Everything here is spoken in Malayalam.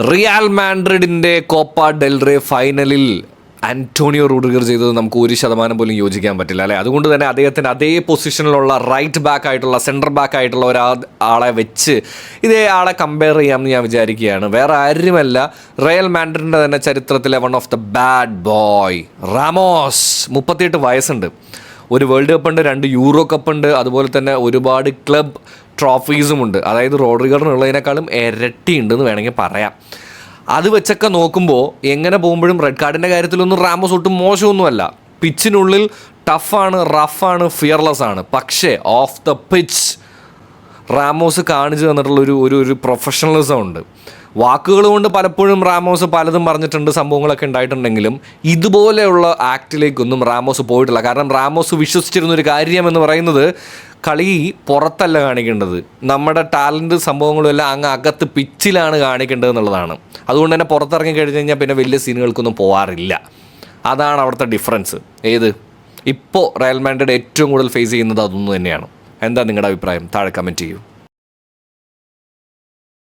റിയൽ മാഡ്രിഡിൻ്റെ കോപ്പ ഡെൽ റേ ഫൈനലിൽ ആന്റോണിയോ റൂഡിഗർ ചെയ്തത് നമുക്ക് 1% പോലും യോജിക്കാൻ പറ്റില്ല അല്ലേ. അതുകൊണ്ട് തന്നെ അദ്ദേഹത്തിൻ്റെ അതേ പൊസിഷനിലുള്ള റൈറ്റ് ബാക്ക് ആയിട്ടുള്ള സെൻറ്റർ ബാക്ക് ആയിട്ടുള്ള ഒരാളെ വെച്ച് ഇതേ ആളെ കമ്പയർ ചെയ്യാമെന്ന് ഞാൻ വിചാരിക്കുകയാണ്. വേറെ ആരുമല്ല, റയൽ മാഡ്രിഡിൻ്റെ തന്നെ ചരിത്രത്തിലെ one of the bad boy Ramos. 38 വയസ്സുണ്ട്. ഒരു വേൾഡ് കപ്പ് ഉണ്ട്, 2 യൂറോ കപ്പ് ഉണ്ട്, അതുപോലെ തന്നെ ഒരുപാട് ക്ലബ് ട്രോഫീസുമുണ്ട്. അതായത് റോഡ്രിഗറിനുള്ളതിനേക്കാളും ഇരട്ടി ഉണ്ടെന്ന് വേണമെങ്കിൽ പറയാം. അത് വെച്ചൊക്കെ നോക്കുമ്പോൾ എങ്ങനെ പോകുമ്പോഴും റെഡ് കാർഡിൻ്റെ കാര്യത്തിലൊന്നും റാമോസ് ഒട്ടും മോശമൊന്നുമല്ല. പിച്ചിനുള്ളിൽ ടഫാണ്, റഫാണ്, ഫിയർലെസ് ആണ്. പക്ഷേ ഓഫ് ദ പിച്ച് റാമോസ് കാണിച്ചു തന്നിട്ടുള്ള ഒരു പ്രൊഫഷണലിസം ഉണ്ട്. വാക്കുകൾ കൊണ്ട് പലപ്പോഴും റാമോസ് പലതും പറഞ്ഞിട്ടുണ്ട്, സംഭവങ്ങളൊക്കെ ഉണ്ടായിട്ടുണ്ടെങ്കിലും ഇതുപോലെയുള്ള ആക്ടിലേക്കൊന്നും റാമോസ് പോയിട്ടില്ല. കാരണം റാമോസ് വിശ്വസിച്ചിരുന്നൊരു കാര്യം എന്ന് പറയുന്നത് കളി പുറത്തല്ല കാണിക്കേണ്ടത്, നമ്മുടെ ടാലൻറ്റ് സംഭവങ്ങളും എല്ലാം അങ്ങ് അകത്ത് പിച്ചിലാണ് കാണിക്കേണ്ടത് എന്നുള്ളതാണ്. അതുകൊണ്ട് തന്നെ പുറത്തിറങ്ങി കഴിഞ്ഞ് കഴിഞ്ഞാൽ പിന്നെ വലിയ സീനുകൾക്കൊന്നും പോകാറില്ല. അതാണ് അവിടുത്തെ ഡിഫറൻസ്. ഇപ്പോൾ റയൽ മാഡ്രിഡ് ഏറ്റവും കൂടുതൽ ഫേസ് ചെയ്യുന്നത് അതൊന്നു തന്നെയാണ്. എന്താ നിങ്ങളുടെ അഭിപ്രായം? താഴെ കമൻറ്റ് ചെയ്യൂ.